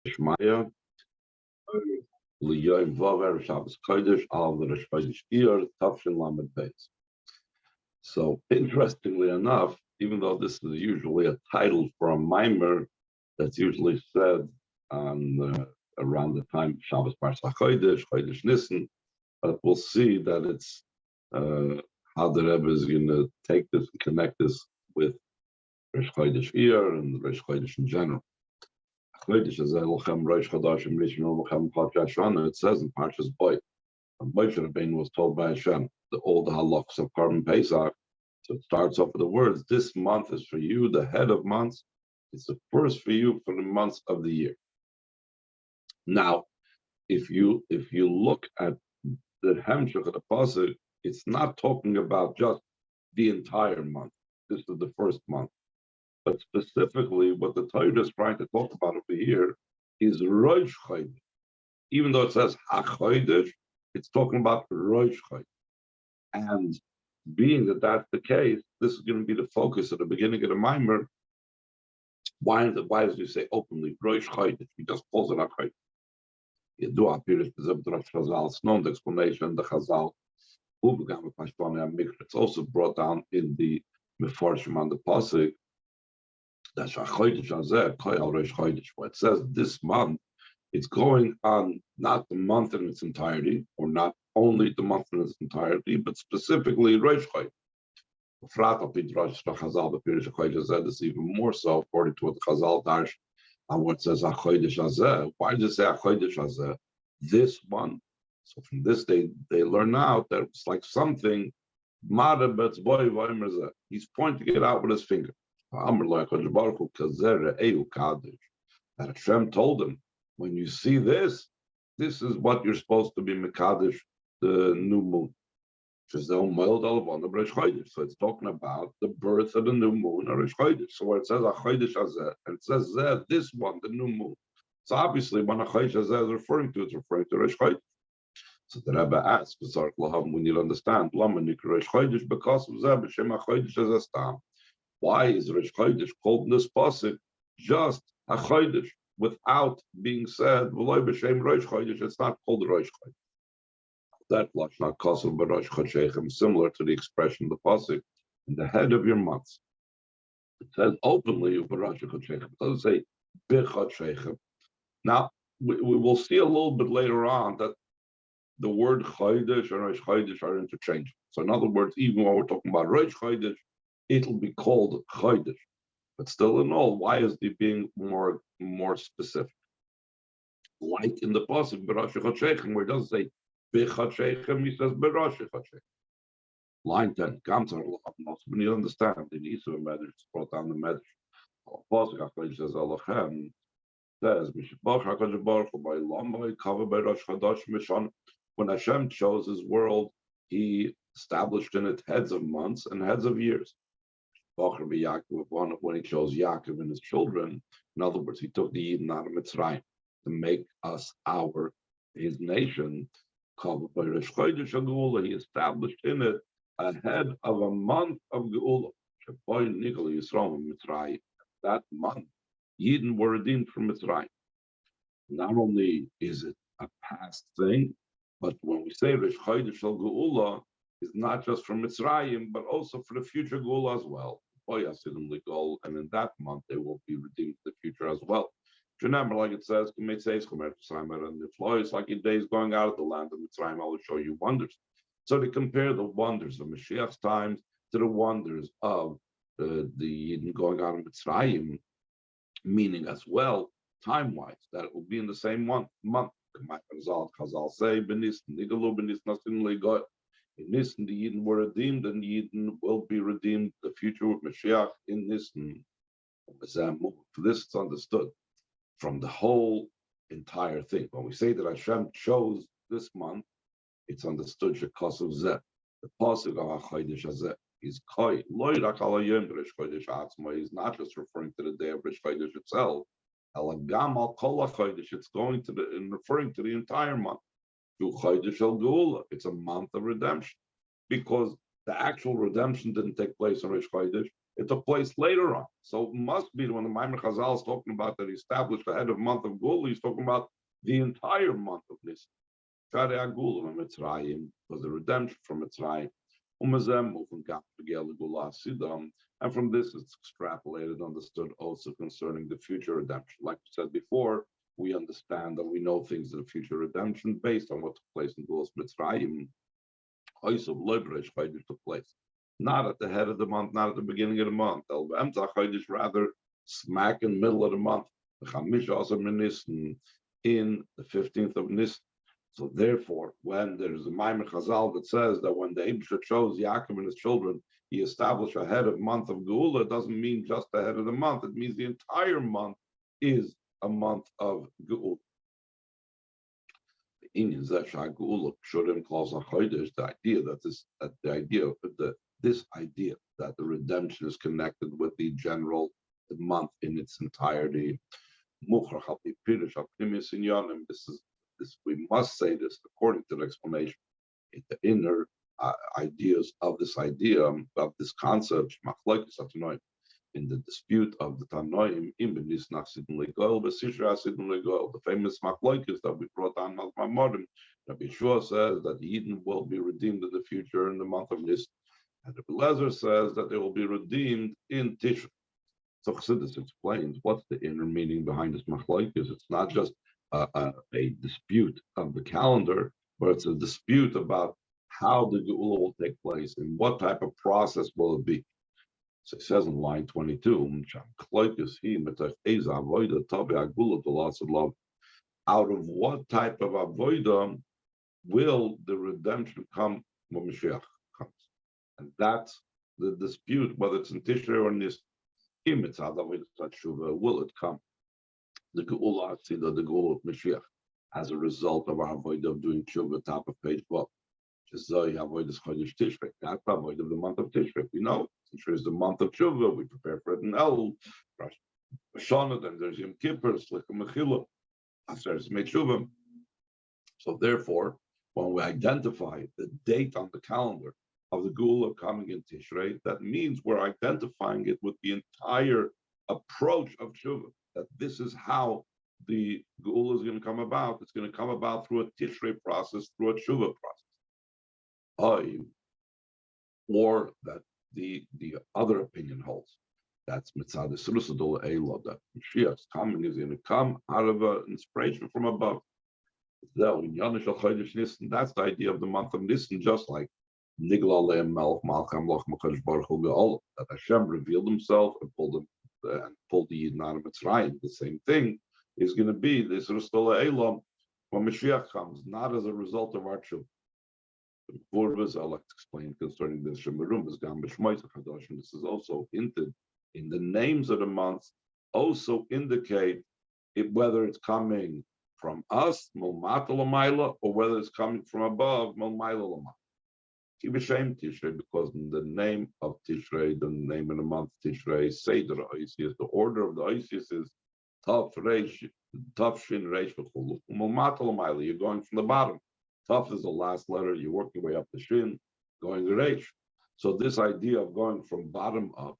Shmaya, Liyoim Vav, Shabbos Kodesh, Al Rosh Chodesh Iyar, Tafshin Lamed Beis. So, interestingly enough, even though this is usually a title for a mimer that's usually said on around the time of Shabbos Parsha Chodesh, Chodesh Nissen, but we'll see that it's how the Rebbe is going to take this and connect this with Rosh Chodesh Iyar and Rosh Chodesh in general. It says in Parshas Boy, Moshe Rabbeinu was told by Hashem all the halachos of Korban Pesach. So it starts off with the words, this month is for you, the head of months. It's the first for you for the months of the year. Now, if you look at the Hemshech of the Pasuk, it's not talking about just the entire month. This is the first month. But specifically, what the Torah is trying to talk about over here is Rosh Chodesh. Even though it says HaChodesh, it's talking about Rosh Chodesh. And being that that's the case, this is going to be the focus at the beginning of the Maimer. Why does he say openly Rosh Chodesh? He just calls it HaChodesh. You do appear as the Chazal, it's known the explanation, the Chazal. It's also brought down in the Meforshim on the Pasuk. That's where it says this month, it's going on not the month in its entirety, or not only the month in its entirety, but specifically Rosh Chodesh. The this even more so, according to what the Chazal Darsh, and what says HaChodesh Hazeh. Why does it say HaChodesh Hazeh? This month. So from this they learn out that it's like something, he's pointing it out with his finger. That Hashem told him, when you see this is what you're supposed to be Mekadesh, the new moon. So it's talking about the birth of the new moon or Rosh Chodesh. So where it says HaChodesh Hazeh, and it says this one, the new moon. So obviously when HaChodesh Hazeh is referring to, it's referring to Rosh Chodesh. So the Rebbe asks, we need to understand, because of why is Rosh Chodesh called in this pasuk just HaChodesh without being said V'loi b'shem Rosh Chodesh? It's not called Rosh Chodesh. That lashon kosev b'Rosh Chodeshechem, similar to the expression of the pasuk in the head of your months. It says openly b'Rosh Chodeshechem. It doesn't say b'Chodeshechem. Now we will see a little bit later on that the word Chodesh and Rosh Chodesh are interchangeable. So in other words, even when we're talking about Rosh Chodesh, it'll be called Chodesh. But still in all, why is it being more specific? Like in the pasuk B'Rosh Chodeshechem, where it doesn't say B'Chodeshechem, he says B'Rosh Chodeshechem. Line 10, when you understand, in Yisrael Medrash, it's brought down the Medrash. Pasuk HaKodesh says Elohim, says, when Hashem chose his world, he established in it heads of months and heads of years. When he chose Yaakov and his children, in other words, he took the Yidden out of Mitzrayim to make us his nation. He established in it a head of a month of Geula. That month, Yidden were redeemed from Mitzrayim. Not only is it a past thing, but when we say Rosh Chodesh Shel Geula, is not just for Mitzrayim, but also for the future Geula as well. And in that month, they will be redeemed in the future as well. Remember, like it says, and the flows like in days going out of the land of Mitzrayim, I will show you wonders. So they compare the wonders of Mashiach's times to the wonders of the Yidden going out of Mitzrayim, meaning as well, time-wise, that it will be in the same month. Chazal say, in Nisan, the Yidden were redeemed, and the Yidden will be redeemed, the future with Mashiach in Nisan. For this, it's understood from the whole entire thing. When we say that Hashem chose this month, it's understood because of Zeh. The pasuk of HaChodesh Hazeh is Koi. Is not just referring to the day of Rosh Chodesh itself. It's going to referring to the entire month. It's a month of redemption, because the actual redemption didn't take place on Rosh Chodesh. It took place later on. So it must be when the Maimer Chazal is talking about that he established the head of month of Gula, he's talking about the entire month of Nisan. Shari Agula Mitzrayim was the redemption from Mitzrayim. And from this, it's extrapolated, understood also concerning the future redemption. Like we said before, we understand that we know things of the future redemption based on what took place in Gulas Mitzrayim. Took place not at the head of the month, not at the beginning of the month. Rather, smack in the middle of the month. In the 15th of Nisan. So therefore, when there's a Maimer Chazal that says that when the Eibusha chose Yaakov and his children, he established a head of month of Geula, it doesn't mean just the head of the month. It means the entire month is a month of Geula. The Indian Zeshah Geula Shurim calls a Chodesh, the idea that this idea that the redemption is connected with the general month in its entirety. This we must say this according to the explanation. The inner ideas of this idea of this concept, in the dispute of the Tanoim, the famous machlokes that we brought on Mamorim, Rabbi Yeshua says that the Eden will be redeemed in the future in the month of Nisan, and Rabbi Lezer says that they will be redeemed in Tishrei. So Chassidus explains what's the inner meaning behind this machlokes. It's not just a dispute of the calendar, but it's a dispute about how the Geula will take place and what type of process will it be. So it says in line 22, out of what type of avodah will the redemption come when Mashiach comes? And that's the dispute, whether it's in Tishrei or in this. Will it come? The Geula, the Geula of Mashiach, as a result of our avodah of doing tshuva, top of page 12. That's the avodah of the month of Tishrei. We know Tishrei is the month of tshuva. We prepare for it in El, Rosh Hashanah, then there's Yom Kippur, Slicha Mechila, after it's made tshuva. So therefore, when we identify the date on the calendar of the Geula coming in Tishrei, that means we're identifying it with the entire approach of tshuva. That this is how the Geula is going to come about. It's going to come about through a Tishrei process, through a tshuva process. Or that the other opinion holds. That's Mitzad Surusadul Eila, that Mashiach's coming is going to come out of an inspiration from above. That's the idea of the month of Nisan, just like Nigla Leim Melch Malcham Loch Makadosh Baruch Hu Ge'ol, that Hashem revealed himself and pulled the Yidden out of Mitzrayim. The same thing is going to be this Rustula Elam when Mashiach comes, not as a result of our tshuva. I'll explain concerning this. This is also hinted in the names of the months, also indicate whether it's coming from us, or whether it's coming from above, because in the name of Tishrei, the name of the month Tishrei, Seder Oisius, the order of the Oisius is Tav Shin Reish V'chulu. You're going from the bottom. Tav is the last letter. You work your way up the Shin, going to Reish. So this idea of going from bottom up,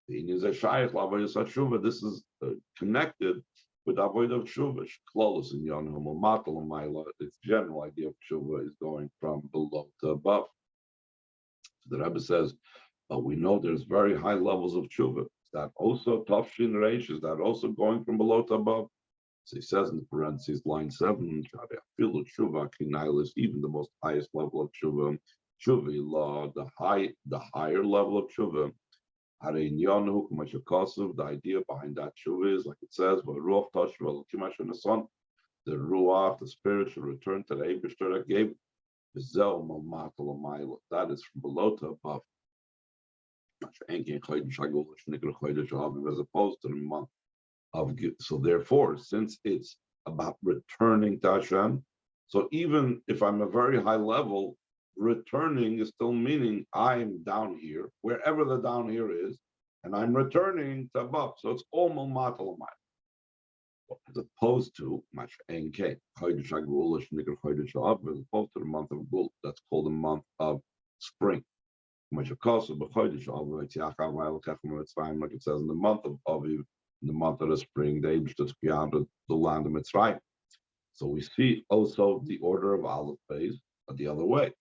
this is connected with avoid of tshuva, close in Yonhum Matal Maila. Its general idea of tshuva is going from below to above. The Rebbe says, we know there's very high levels of tshuva. Is that also Tafshin Reish? Is that also going from below to above? So he says in the parentheses, line 7, even the most highest level of tshuva, tshuva, the higher level of tshuva. The idea behind that tshuva is, like it says, the ruach, the spirit, should return to the Eibishter that gave. That is from below to above. As opposed to the month of. So therefore, since it's about returning to Hashem, so even if I'm a very high level, returning is still meaning I'm down here, wherever the down here is, and I'm returning to above. So it's all Malmatal as opposed to Chodesh Hagul, as opposed to the month of Gul, that's called the month of spring. Like it says in the month of Aviv, in the month of the spring, the Eibush beyond the land of Mitzrayim. So we see also the order of Aleph Beis the other way.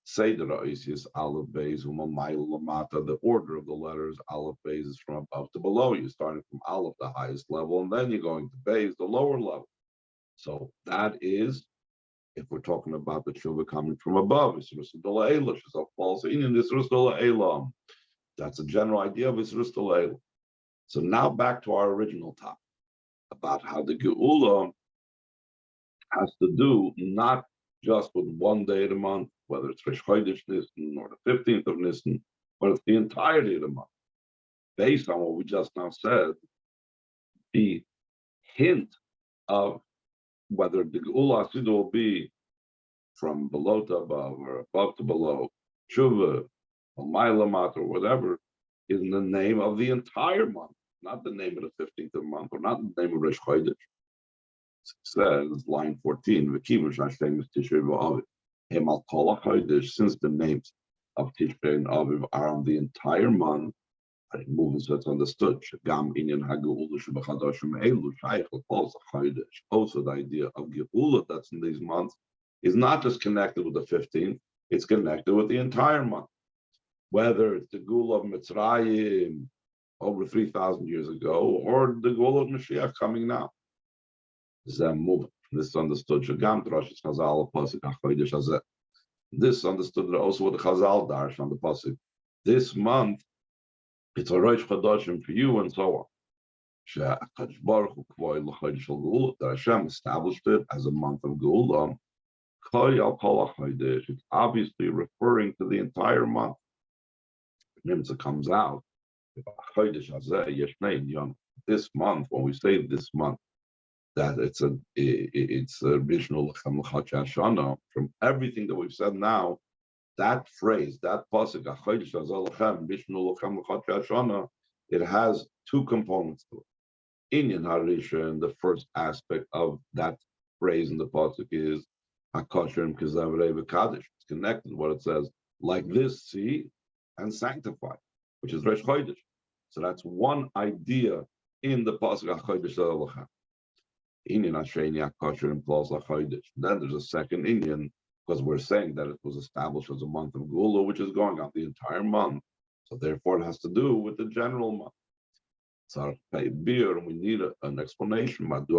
Seder is Aleph Beis Umamayil Lamata. The order of the letters Aleph Beis is from above to below. You're starting from Aleph, the highest level, and then you're going to Beis, the lower level. So that is, if we're talking about the tshuva coming from above, that's a general idea of Isrus Dolayla. So now back to our original topic about how the Geula has to do not just with one day of the month, whether it's Rosh Chodesh Nisan or the 15th of Nisan, but it's the entirety of the month. Based on what we just now said, the hint of whether the Geula Hasidah will be from below to above or above to below, Tshuva, or Mailamat, or whatever, is in the name of the entire month, not the name of the 15th of the month, or not the name of Rosh Chodesh. It says, line 14, since the names of Tishrei and Aviv are on the entire month, I move so it's understood. Also, the idea of Geula that's in these months is not just connected with the 15th, it's connected with the entire month. Whether it's the Geula of Mitzrayim over 3,000 years ago, or the Geula of Mashiach coming now. This is understood. This understood also what the Chazal Darsh on the Pasuk. This month, it's a Rosh Chodashim for you, and so on. That Hashem established it as a month of Geula. It's obviously referring to the entire month. Nimtza comes out. This month, when we say this month, that it's a original from everything that we've said now, that phrase, that pasuk, it has two components to it. Inyan Harishan, the first aspect of that phrase in the pasuk is Hakosherim Kezavrei V'Kadosh. It's connected to what it says, like this, see, and sanctify, which is Rosh Chodesh. So that's one idea in the pasuk HaChodesh Zalachem. Inyan Hasheni HaKosherim plus HaChodesh. Then there's a second Inyan, because we're saying that it was established as a month of Geula, which is going on the entire month. So therefore, it has to do with the general month. So beer, and we need an explanation. Why does the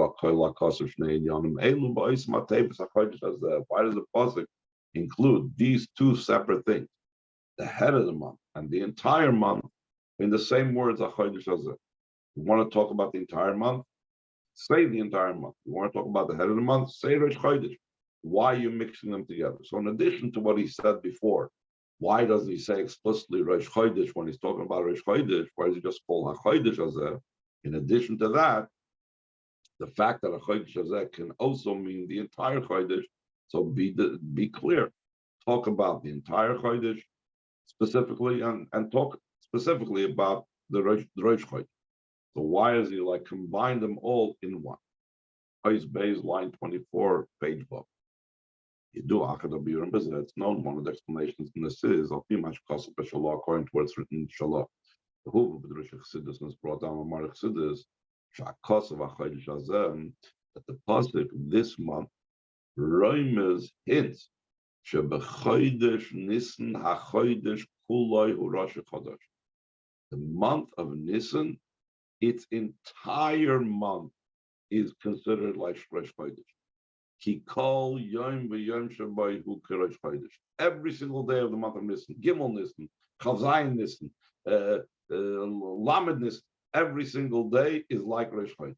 pasuk include these two separate things, the head of the month and the entire month, in the same words? You want to talk about the entire month? Say the entire month. You want to talk about the head of the month? Say Rosh Chodesh. Why are you mixing them together? So in addition to what he said before, why doesn't he say explicitly Rosh Chodesh when he's talking about Rosh Chodesh? Why does he just call HaChodesh Hazeh? In addition to that, the fact that HaChodesh Hazeh can also mean the entire Chodesh. So be clear. Talk about the entire Chodesh specifically, and talk specifically about the Rosh Chodesh. So why is he like combine them all in one? Ois Beis, line 24, page 12. You do it's known. One of the explanations in this is according to what's written in Shalom. The who of the Rosh Chassidus is brought down on Marich Chassidus that the pasuk this month Roimes hints shebechodesh Nisan hachodesh kuloi u'Rosh Chodesh. The month of Nisan, its entire month is considered like Rosh Chodesh. Ki kol yom v'yom shabai hu k'Rosh Chodesh. Every single day of the month of Nisan, Gimel Nisan, Chav Zayin Nisan, Lamed Nisan, every single day is like Rosh Chodesh.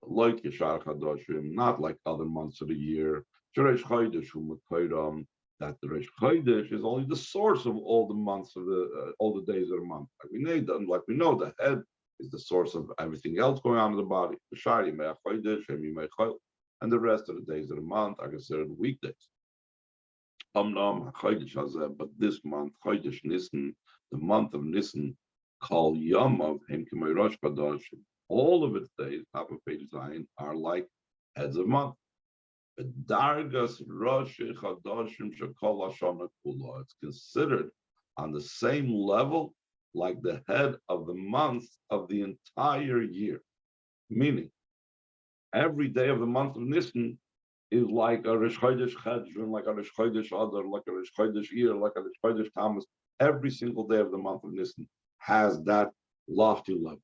Like Yeshar Chadoshim, not like other months of the year. Rosh Chodesh hu mekayram. That the Rosh Chodesh is only the source of all the months of all the days of the month. Like we know, the head is the source of everything else going on in the body. And the rest of the days of the month are considered weekdays. But this month, Chodesh Nisan, the month of Nisan, called Yom of Hem K'may Rosh Chodesh, all of its days, top of page 9, are like heads of month. Dargas Rosh Chodashim Shekol Hashana Kula. It's considered on the same level like the head of the month of the entire year. Meaning, every day of the month of Nisan is like a Rosh Chodesh Chedron, like a Rosh Chodesh Adar, like a Rosh Chodesh Eir, like a Rosh Chodesh Tammuz. Every single day of the month of Nisan has that lofty level.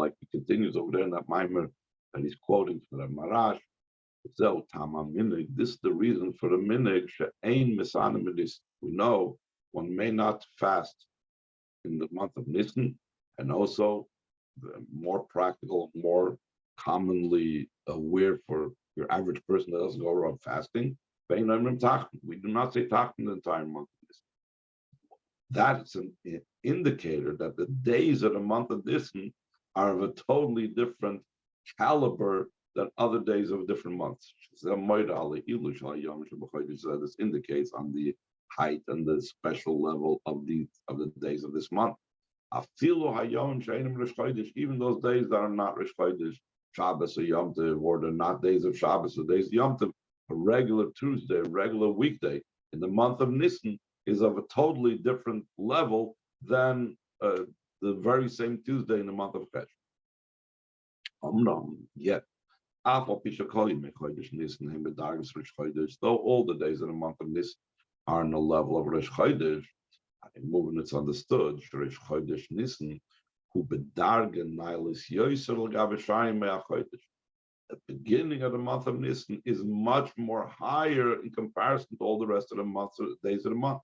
Like he continues over there in that Maimer that he's quoting from the Marash. This is the reason for the minig. We know one may not fast in the month of Nisan, and also the more practical, more commonly aware for your average person that doesn't go around fasting. We do not say tachton the entire month of Nisan. That's an indicator that the days of the month of Nisan are of a totally different caliber than other days of different months. This indicates on the height and the special level of the days of this month. Even those days that are not Rosh Chodesh, Shabbos or Yom Tov, or they're not days of Shabbos or days of Yom Tov, a regular Tuesday, a regular weekday in the month of Nisan is of a totally different level than the very same Tuesday in the month of Chesh. Yet, though all the days of the month of Nisan are in the level of Rosh Chodesh, moving it's understood, Rosh Chodesh Nisan, who bedargen nailis yoser l'gavashayim me'achodesh. The beginning of the month of Nisan is much more higher in comparison to all the rest of the months, days of the month.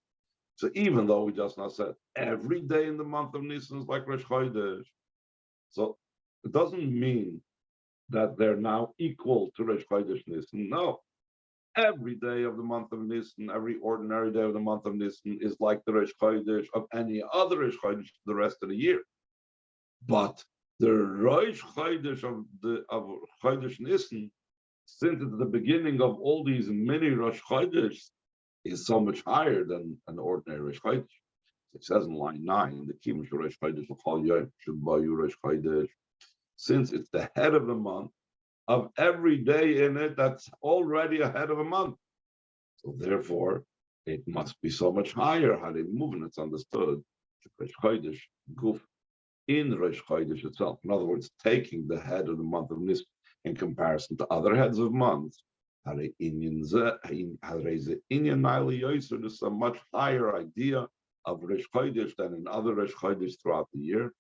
So even though we just now said every day in the month of Nisan is like Rosh Chodesh, so it doesn't mean that they're now equal to Rosh Chodesh Nisan. No, every day of the month of Nisan, every ordinary day of the month of Nisan is like the Rosh Chodesh of any other Rosh Chodesh the rest of the year. But the Rosh Chodesh of Chodesh Nisan, since it's the beginning of all these many Rosh Chodesh, is so much higher than an ordinary Rosh Chodesh. It says in line 9, the Kimush Rosh Chodesh L'chol Yom Shubayu Rosh Chodesh, since it's the head of the month, of every day in it that's already ahead of a month. So therefore, it must be so much higher. How they move, and it's understood. Rosh Chodesh Guf in Rosh Chodesh itself. In other words, taking the head of the month of Nisan in comparison to other heads of months. There's a much higher idea of Rosh Chodesh than in other Rosh Chodesh throughout the year.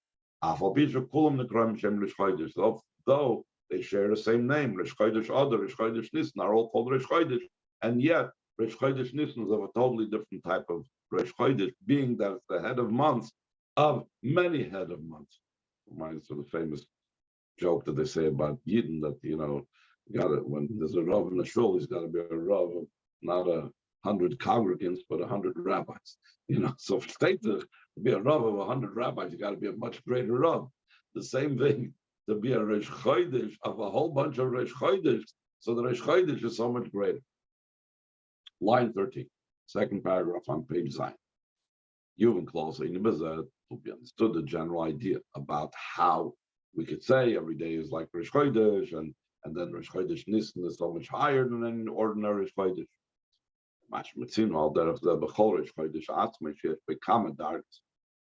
Though they share the same name, Rosh Chodesh Adar, Rosh Chodesh Nisan are all called Rosh Chodesh, and yet Rosh Chodesh Nisan is of a totally different type of Rosh Chodesh, being that it's the head of months of many head of months. Reminds of the famous joke that they say about Yidden that when there's a Rav in the shul, he's got to be a Rav of not 100 congregants, but 100 rabbis. So for state to be a Rav of 100 rabbis, you got to be a much greater Rav. The same thing to be a Rosh Chodesh of a whole bunch of Rosh Chodesh, so the Rosh Chodesh is so much greater. Line 13, second paragraph on page Zion. You've been closer in to be understood the general idea about how we could say every day is like Rosh Chodesh, and then Rosh Chodesh Nisan is so much higher than any ordinary Rosh Chodesh.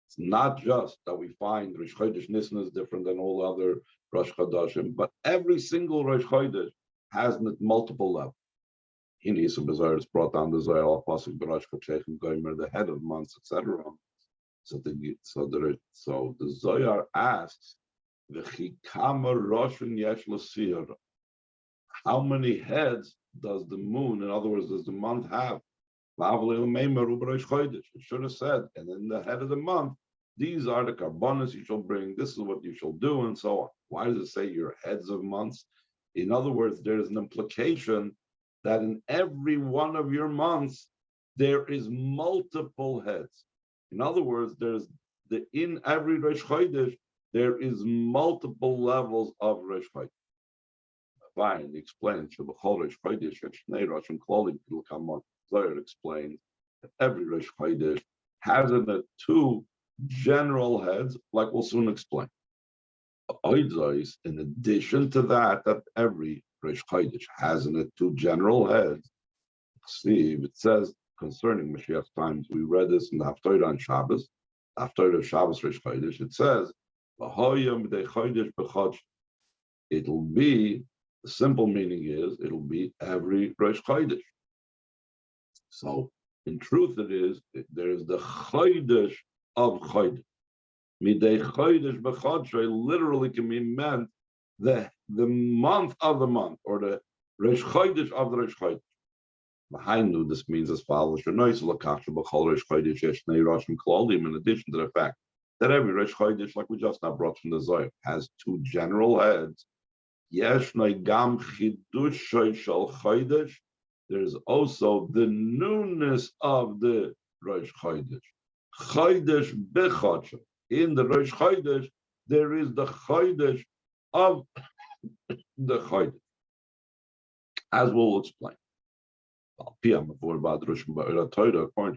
It's not just that we find Rosh Chodesh Nisan is different than all other Rosh Chodeshim, but every single Rosh Chodesh has multiple levels. In Yisum Bazar is brought down the Zohar al Pasuk Barash Kachechem Goymer, the head of months, etc. So the Zohar asks, how many heads does the moon, in other words, does the month have? It should have said, and in the head of the month, these are the carbonas you shall bring, this is what you shall do, and so on. Why does it say your heads of months? In other words, there is an implication that in every one of your months, there is multiple heads. In other words, in every Rosh Chodesh, there is multiple levels of Rosh Chodesh. Fine, explains Rosh Chodesh, Zohar explains that every Rosh Chodesh has in it two general heads, like we'll soon explain. In addition to that every Rosh Chodesh has in it two general heads. See, it says concerning Mashiach's times. We read this in the Haftarah on Shabbos, Haftarah of Shabbos Rosh Chodesh. It says, it'll be, the simple meaning is, it'll be every Rosh Chodesh. So, in truth, there is the Chodesh of Chodesh. Midei Chodesh b'Chodshei literally can be meant the month of the month, or the Rosh Chodesh of the Rosh Chodesh. Behind this means as follows: in addition to the fact that every Rosh Chodesh, like we just now brought from the Zohar, has two general heads. There's also the newness of the Rosh Chodesh. Chodesh b'Chodshei. In the Rosh Chodesh, there is the Chodesh of the Chodesh, as we'll explain. According to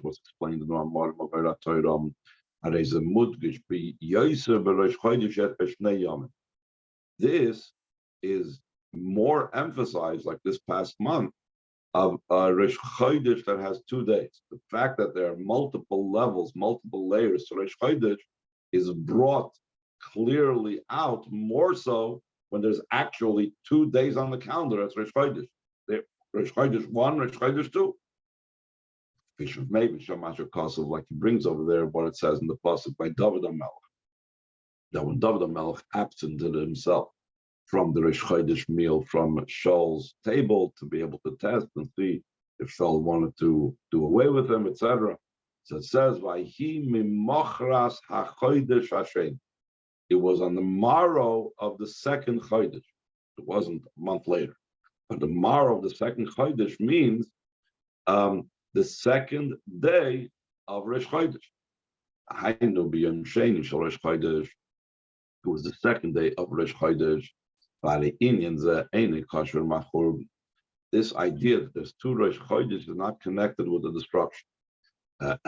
what's explained in the Rambam of Eira Torah, this is more emphasized, like this past month, of Rosh Chodesh that has 2 days. The fact that there are multiple levels, multiple layers to Rosh Chodesh is brought clearly out, more so when there's actually 2 days on the calendar. That's Rosh Chodesh. Rosh Chodesh 1, Rosh Chodesh 2. Fish of maybe Shamash Kosov, like he brings over there what it says in the pasuk by David HaMelech. That when David HaMelech absented himself from the Rosh Chodesh meal from Shaul's table to be able to test and see if Shaul wanted to do away with him, etc. So it says, "Vayhi mimochras hachodesh hashem." It was on the morrow of the second Chodesh. It wasn't a month later. But the morrow of the second Chodesh means the second day of Rosh Chodesh. It was the second day of Rosh Chodesh. This idea that there's 2 Rosh Chodesh is not connected with the destruction. Even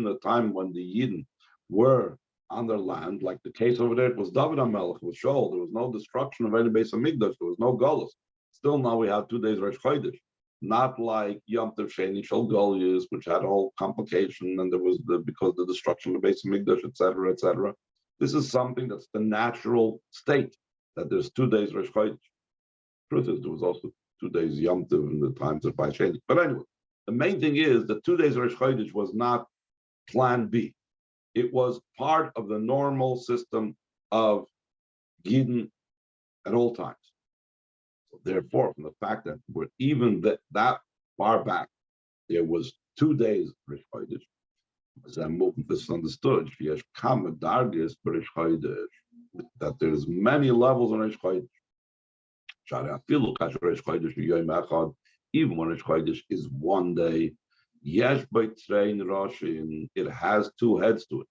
the time when the Yidden were on their land, like the case over there, it was David HaMelech, it was Shaul. There was no destruction of any base of Mikdash. There was no Golus. Still, now we have 2 days Rosh Chodesh. Not like Yom Tov Sheni Shel Golus, which had a whole complication, and there was because the destruction of the base of Mikdash, etc., etc. This is something that's the natural state, that there's 2 days Rosh Chodesh. Truth is, there was also 2 days Yom Tov in the times of Sheni. But anyway, the main thing is that 2 days Rosh Chodesh was not Plan B. It was part of the normal system of Yidden at all times. So therefore, from the fact that we're even that far back, there was 2 days Rosh Chodesh. As I'm moving this understood, that there's many levels in Rosh Chodesh. Even when Rosh Chodesh is 1 day, it has 2 heads to it.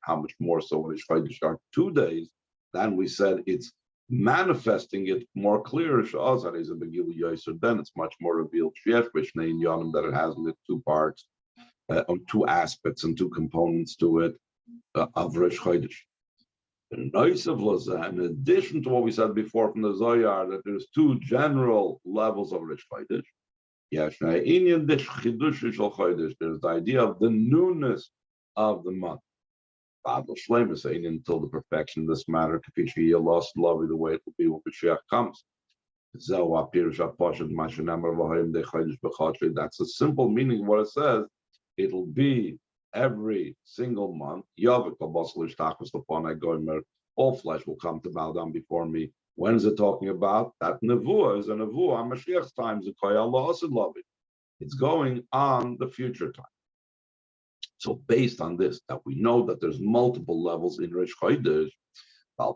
How much more so when Rosh Chodesh are 2 days, then we said it's manifesting it more clear. Then it's much more revealed that it has 2 parts, 2 aspects and 2 components to it of Rosh Chodesh. In addition to what we said before from the Zohar, that there's 2 general levels of Rosh Chodesh. There's the idea of the newness of the month. Until the perfection of this matter, lost love the way it will be when Mashiach comes. That's a simple meaning of what it says. It'll be every single month. All flesh will come to bow down before me. When is it talking about? That nevuah is a nevuah on Mashiach's times. It's going on the future time. So based on this, that we know that there's multiple levels in Rosh Chodesh, and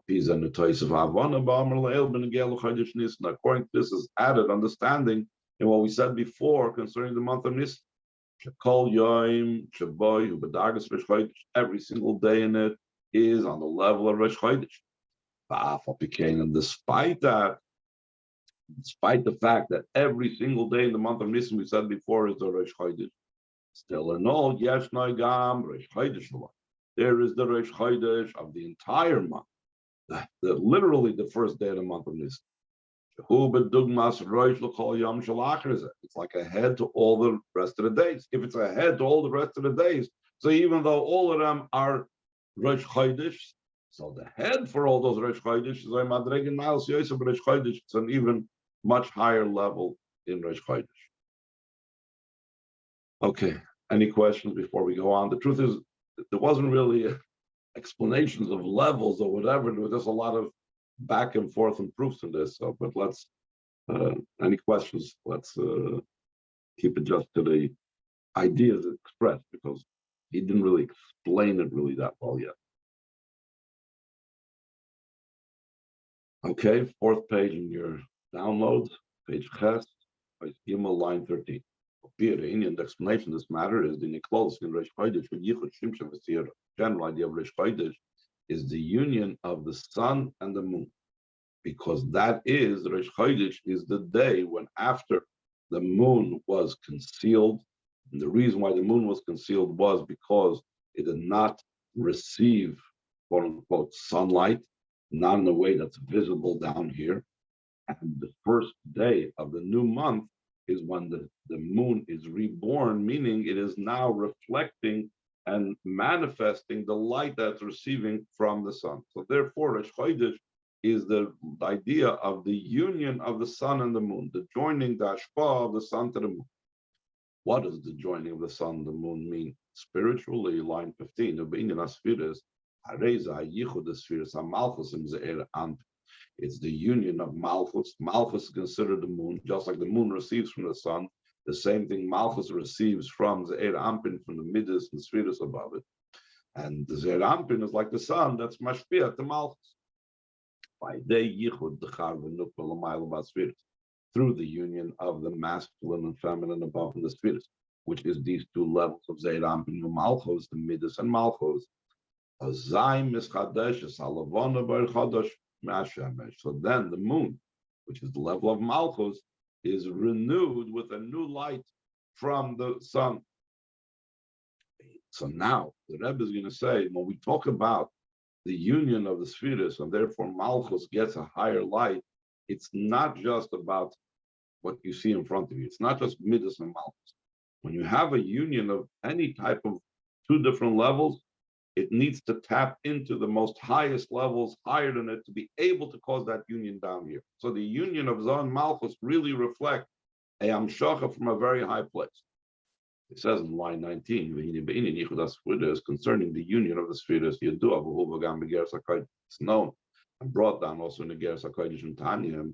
according to this is added understanding in what we said before concerning the month of Nisan. Every single day in it is on the level of Rosh Chodesh. And despite the fact that every single day in the month of Nisan, we said before, is the Rosh Chodesh, still in all, there is the Rosh Chodesh of the entire month. literally the first day of the month of Nisan. It's like a head to all the rest of the days. If it's a head to all the rest of the days, so even though all of them are Rosh Chodesh, so the head for all those Rosh Chodesh is it's an even much higher level in Rosh Chodesh. Okay, any questions before we go on? The truth is, there wasn't really explanations of levels or whatever. There was just a lot of back and forth and proofs in this. So, but let's, any questions? Let's keep it just to the ideas expressed, because he didn't really explain it really that well yet. Okay, fourth page in your downloads, page Ches, page Gimel, line 13. The explanation of this matter is the Niklos in Rosh Chodesh with Yichud Shimshon V'Siyara. General idea of Rosh Chodesh is the union of the sun and the moon, because that is Rosh Chodesh is the day when after the moon was concealed. And the reason why the moon was concealed was because it did not receive quote unquote sunlight, not in a way that's visible down here. And the first day of the new month is when the moon is reborn, meaning it is now reflecting and manifesting the light that's receiving from the sun. So therefore, Rosh Chodesh is the idea of the union of the sun and the moon, the joining, the ashpah of the sun to the moon. What does the joining of the sun and the moon mean? Spiritually, line 15, it's the union of Malchus. Malchus is considered the moon, just like the moon receives from the sun. The same thing Malchus receives from the Eir Ampin, from the Midas and Spheres above it. And the Eir Ampin is like the sun that's mashpia to Malchus. By day yichud through the union of the masculine and feminine above in the spheres, which is these two levels of Eir Ampin and Malchus, the Midas and Malchus. So then the moon, which is the level of Malchus, is renewed with a new light from the sun. So now the Rebbe is going to say, when we talk about the union of the spheres, and therefore Malchus gets a higher light, it's not just about what you see in front of you. It's not just Midas and Malchus. When you have a union of any type of two different levels, it needs to tap into the most highest levels higher than it to be able to cause that union down here. So the union of Zah and Malchus really reflect a Amshacha from a very high place. It says in line 19, concerning the union of the spheres, it's known and brought down also in the Geras HaKodesh and Tanya,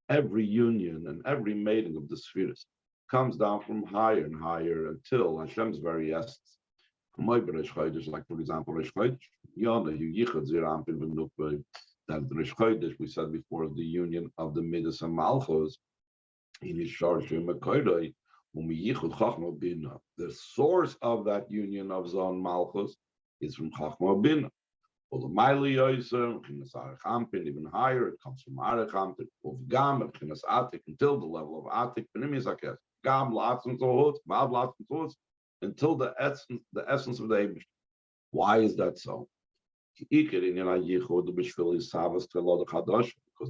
every union and every mating of the spheres comes down from higher and higher until Hashem's very essence. Like, for example, Rosh Chodesh, that Rosh Chodesh, we said before, is the union of the Midas and Malchus. The source of that union of Zah and Malchus is from Chachma Bina. Even higher, it comes from Arich Ampin, until the level of Atik, until the essence of the Eibush. Why is that so? Because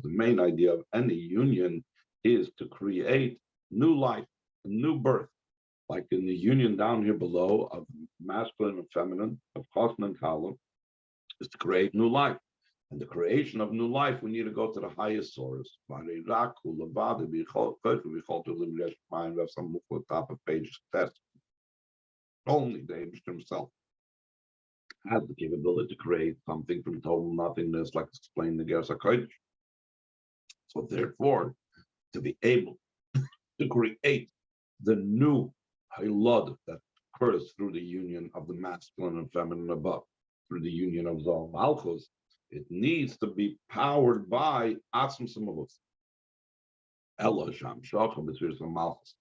the main idea of any union is to create new life, a new birth, like in the union down here below of masculine and feminine, of Chosn and Kalam, is to create new life. And the creation of new life, we need to go to the highest source. We have some top of page test. Only the Eibush himself has the capability to create something from total nothingness, like explained in the Geras HaKodesh. So therefore, to be able to create the new Hilad that occurs through the union of the masculine and feminine above, through the union of Zah and Malchus, it needs to be powered by Atzm Samahus. Ella Sham Shacham B'Tzviras Malchus.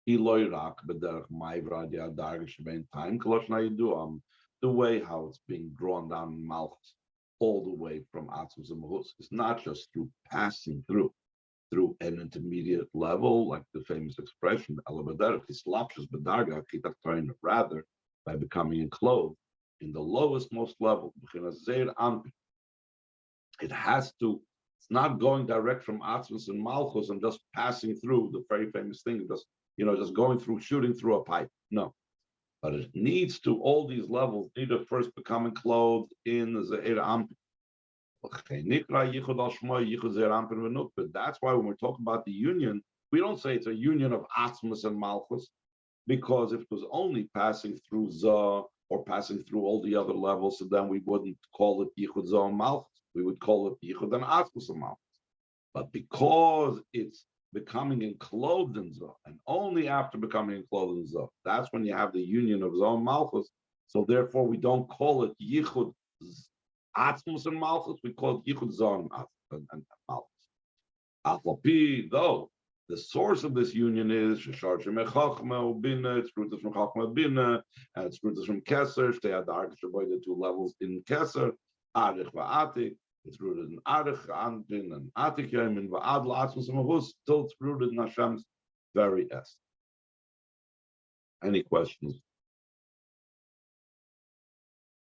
Eloi Rak B'Derech Ma'ivra Di'Adarg Shbein Time Kolosh Na'idu the way how it's being drawn down in Malchus, all the way from Atzm Samahus. It's not just through passing through an intermediate level, like the famous expression, rather by becoming enclosed in the lowest, most level, it has to, it's not going direct from Atzmus and Malchus and just passing through the very famous thing, just going through, shooting through a pipe. No. But it needs to, all these levels need to first become clothed in the Zeir Ampin. That's why when we're talking about the union, we don't say it's a union of Atzmus and Malchus, because if it was only passing through Zah or passing through all the other levels, so then we wouldn't call it Yichud Zah and Malchus. We would call it Yichud and Atzmus and Malchus. But because it's becoming enclosed in Zah, and only after becoming enclosed in Zah, that's when you have the union of Zah and Malchus. So therefore, we don't call it Yichud Atzmus and Malchus, we call it Yichud Zah and Malchus. Alpha though, the source of this union is Sheshar Shemechachma Ubina, it's rooted from Chachma Bina, and it's rooted from Keser, the two levels in Keser, Arich Va'atik, it's rooted in Arich, Anpin, and Atik Yemin, Va'ad La'atzmus and Malchus, still it's rooted in Hashem's very essence. Any questions?